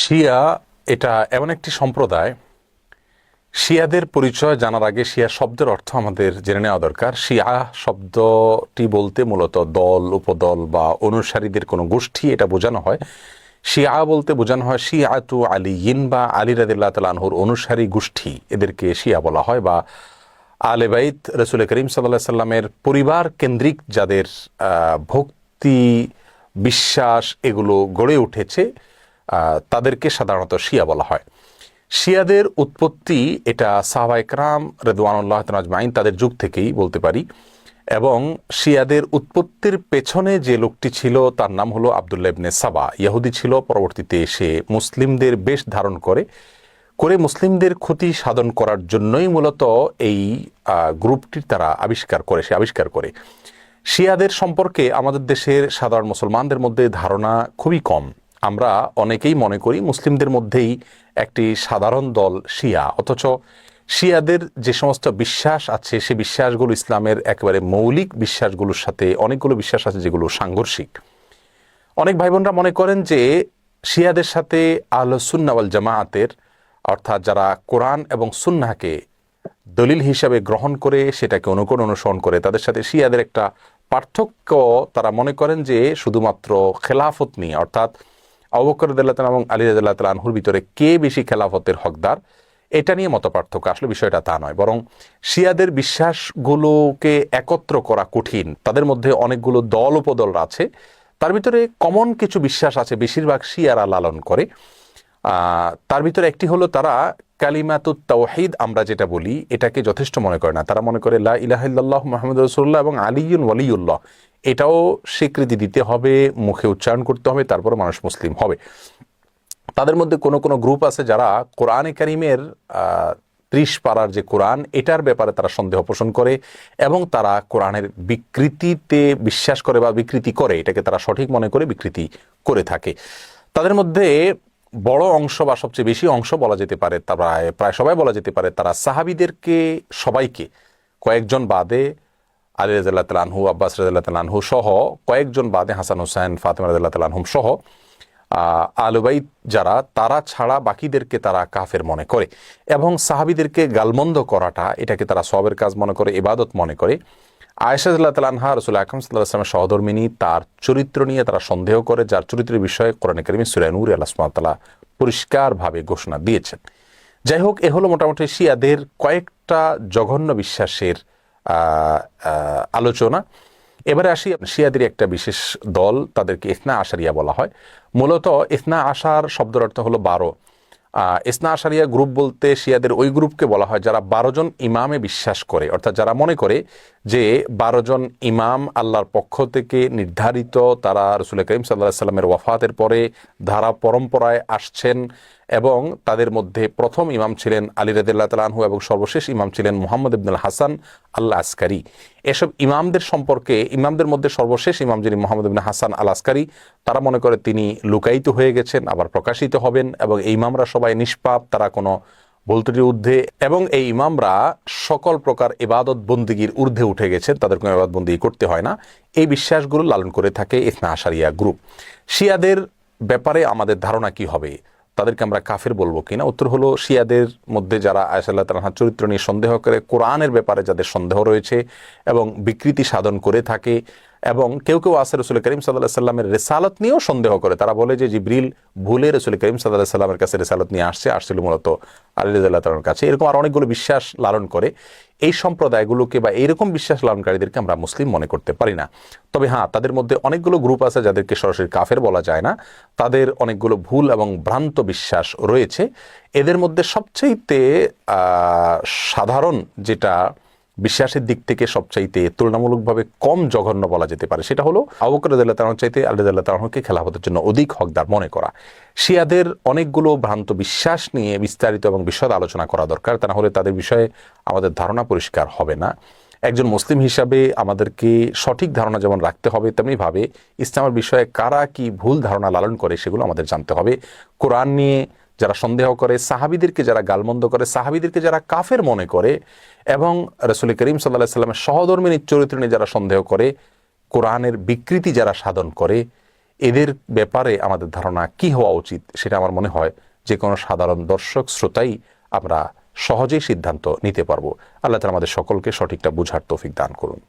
শিয়া এটা এমন একটি সম্প্রদায়। শিয়াদের পরিচয় জানার আগে শিয়া শব্দের অর্থ আমাদের জেনে নেওয়া দরকার। শিয়া শব্দটি বলতে মূলত দল, উপদল বা অনুসারীদের কোনো গোষ্ঠী এটা বোঝানো হয়। শিয়া বলতে বোঝানো হয় শিয়াতু আলিয়িন বা আলী রাদিয়াল্লাহু তাআলা আনহুর অনুসারী গোষ্ঠী, এদেরকে শিয়া বলা হয়। বা আলে বাইত রাসূল করিম সাল্লাল্লাহু আলাইহি সাল্লামের পরিবার কেন্দ্রিক যাদের ভক্তি, বিশ্বাস এগুলো গড়ে উঠেছে তাদেরকে সাধারণত শিয়া বলা হয়। শিয়াদের উৎপত্তি এটা সাহাবায়ে কেরাম রিদওয়ানুল্লাহ তাআলা আজমাইন তাদের যুগ থেকেই বলতে পারি। এবং শিয়াদের উৎপত্তির পেছনে যে লোকটি ছিল তার নাম হলো আব্দুল্লাহ ইবনে সাবা। ইহুদি ছিল, পরবর্তীতে এসে মুসলিমদের বেশ ধারণ করে মুসলিমদের ক্ষতি সাধন করার জন্যই মূলত এই গ্রুপটি তারা আবিষ্কার করে। শিয়াদের সম্পর্কে আমাদের দেশের সাধারণ মুসলমানদের মধ্যে ধারণা খুবই কম। আমরা অনেকেই মনে করি মুসলিমদের মধ্যেই একটি সাধারণ দল শিয়া, অথচ শিয়াদের যে সমস্ত বিশ্বাস আছে সে বিশ্বাসগুলো ইসলামের একেবারে মৌলিক বিশ্বাসগুলোর সাথে অনেকগুলো বিশ্বাস আছে যেগুলো সাংঘর্ষিক। অনেক ভাই বোনরা মনে করেন যে শিয়াদের সাথে আহলুস সুন্নাহ ওয়াল জামাআতের, অর্থাৎ যারা কোরআন এবং সুন্নাহকে দলিল হিসাবে গ্রহণ করে সেটাকে অনুসরণ করে, তাদের সাথে শিয়াদের একটা পার্থক্য তারা মনে করেন যে শুধুমাত্র খেলাফত নিয়ে, অর্থাৎ আবু বকর রাদিয়াল্লাহু তাআলা এবং আলী রাদিয়াল্লাহু তাআলা আনহুর ভিতরে কে বেশি খেলাফতের হকদার এটা নিয়ে মত পার্থক্য। আসলে বিষয়টা তা নয়, বরং শিয়াদের বিশ্বাসগুলোকে একত্র করা কঠিন। তাদের মধ্যে অনেকগুলো দল উপদল আছে, তার ভিতরে কমন কিছু বিশ্বাস আছে বেশিরভাগ শিয়ারা লালন করে। তার ভিতরে একটি হলো তারা কালিমাতুত তাওহীদ আমরা যেটা বলি এটাকে যথেষ্ট মনে করে না। তারা মনে করে লা ইলাহা ইল্লাল্লাহ মুহাম্মাদুর রাসূলুল্লাহ এবং আলিয়ুন ওয়ালিউল্লাহ এটাও স্বীকৃতি দিতে হবে, মুখে উচ্চারণ করতে হবে, তারপর মানুষ মুসলিম হবে। তাদের মধ্যে কোনো গ্রুপ আছে যারা কোরআনে কারিমের ৩০ পারার যে কোরআন এটার ব্যাপারে তারা সন্দেহ পোষণ করে এবং তারা কোরআনের বিকৃতিতে বিশ্বাস করে বা বিকৃতি করে, এটাকে তারা সঠিক মনে করে বিকৃতি করে থাকে। তাদের মধ্যে বড় অংশ বা সবচেয়ে বেশি অংশ বলা যেতে পারে, প্রায় সবাই বলা যেতে পারে, তারা সাহাবীদেরকে সবাইকে কয়েকজন বাদে আলী রাদিয়াল্লাহু তাআলা আনহু, আব্বাস রাদিয়াল্লাহু তাআলা আনহু সহ কয়েকজন বাদে হাসান হুসাইন, ফাতেমা রাদিয়াল্লাহু তাআলা আনহুম সহ আহলে বাইত যারা তারা ছাড়া বাকিদেরকে তারা কাফের মনে করে এবং সাহাবীদেরকে গালমন্দ করাটা এটাকে তারা সওয়াবের কাজ মনে করে, ইবাদত মনে করে। আয়েশা রাদিয়াল্লাহু তাআলা আনহা রাসূল আকরাম সাল্লাল্লাহু আলাইহি ওয়াসাল্লামের সহধর্মিণী, তার চরিত্র নিয়ে তারা সন্দেহ করে, যার চরিত্রের বিষয়ে কোরআনে কারিমে সূরা নূরে আল্লাহ সুবহানাহু ওয়া তাআলা পরিষ্কারভাবে ঘোষণা দিয়েছেন। যাই হোক, এ হলো মোটামুটি শিয়াদের কয়েকটা জঘন্য বিশ্বাসের আলোচনা। এবারে আসি শিয়াদের একটা বিশেষ দল, তাদেরকে ইসনা আশারিয়া বলা হয়। মূলত ইসনা আশার শব্দের অর্থ হলো 12। ইসনা আশারিয়া গ্রুপ বলতে শিয়াদের ওই গ্রুপকে বলা হয় যারা 12 জন ইমামে বিশ্বাস করে, অর্থাৎ যারা মনে করে যে 12 জন ইমাম আল্লাহর পক্ষ থেকে নির্ধারিত, তারা রাসূল করিম সাল্লাল্লাহু আলাইহি সাল্লামের ওয়াফাতের পরে ধারা পরম্পরায় আসছেন এবং তাদের মধ্যে প্রথম ইমাম ছিলেন আলী রাদিয়াল্লাহু তাআলা আনহু এবং সর্বশেষ ইমাম ছিলেন মুহাম্মদ ইবনুল হাসান আল আসকারি। এসব ইমামদের সম্পর্কে, ইমামদের মধ্যে সর্বশেষ ইমাম যিনি মুহাম্মদ ইবনে হাসান আল আসকারি, তারা মনে করে তিনি লুকায়িত হয়ে গেছেন, আবার প্রকাশিত হবেন এবং এই ইমামরা সবাই নিষ্পাপ, তারা কোনো ভুল ত্রুটির ঊর্ধ্বে এবং এই ইমামরা সকল প্রকার ইবাদত বন্দিগির ঊর্ধ্বে উঠে গেছেন, তাদের কোনো ইবাদত বন্দিগি করতে হয় না। এই বিশ্বাসগুলো লালন করে থাকে ইসনা আশারিয়া গ্রুপ। শিয়াদের ব্যাপারে আমাদের ধারণা কি হবে, তাদেরকে আমরা কাফের বলবো কিনা? উত্তর হলো, শিয়াদের মধ্যে যারা আয়েশা রাদিয়াল্লাহু তাআলার চরিত্র নিয়ে সন্দেহ করে, কোরআনের ব্যাপারে যাদের সন্দেহ রয়েছে এবং বিকৃতি সাধন করে থাকে, এবং কেউ আছে রাসূল করিম সাল্লাল্লাহু আলাইহি সাল্লামের রিসালাত নিয়েও সন্দেহ করে। তারা বলে যে জিবরিল ভুলে রাসূল করিম সাল্লাল্লাহু আলাইহি সাল্লামের কাছে রিসালাত নিয়ে আসছিল মূলত আলী রাদিয়াল্লাহু তাআলার কাছে। এরকম আর অনেকগুলো বিশ্বাস লালন করে। এই সম্প্রদায়গুলোকে বা এইরকম বিশ্বাস লালনকারীদেরকে আমরা মুসলিম মনে করতে পারি না। তবে হ্যাঁ, তাদের মধ্যে অনেকগুলো গ্রুপ আছে যাদেরকে সরাসরি কাফের বলা যায় না, তাদের অনেকগুলো ভুল এবং ভ্রান্ত বিশ্বাস রয়েছে। এদের মধ্যে সবচাইতে সাধারণ যেটা বিশ্বাসের দিক থেকে সবচাইতে তুলনামূলকভাবে কম জঘন্য বলা যেতে পারে সেটা হলো আবু বকর রাদিয়াল্লাহু তাআলা চাইতে আলী রাদিয়াল্লাহু তাআলাকে খেলাফতের জন্য অধিক হকদার মনে করা। শিয়াদের অনেকগুলো ভ্রান্ত বিশ্বাস নিয়ে বিস্তারিত এবং বিশদ আলোচনা করা দরকার, তা না হলে তাদের বিষয়ে আমাদের ধারণা পরিষ্কার হবে না। একজন মুসলিম হিসাবে আমাদেরকে সঠিক ধারণা যেমন রাখতে হবে, তেমনিভাবে ইসলামের বিষয়ে কারা কি ভুল ধারণা লালন করে সেগুলো আমাদের জানতে হবে। কোরআন নিয়ে যারা সন্দেহ করে, সাহাবীদেরকে যারা গালমন্দ করে, সাহাবীদেরকে যারা কাফের মনে করে এবং রাসূল করিম সাল্লাল্লাহু আলাইহি সাল্লামের সহধর্মিণীর চরিত্র নিয়ে যারা সন্দেহ করে, কোরআনের বিকৃতি যারা সাধন করে, এদের ব্যাপারে আমাদের ধারণা কি হওয়া উচিত, সেটা আমার মনে হয় যে কোনো সাধারণ দর্শক শ্রোতাই আমরা সহজেই সিদ্ধান্ত নিতে পারবো। আল্লাহ তাআলা আমাদের সকলকে সঠিকটা বুঝার তৌফিক দান করুন।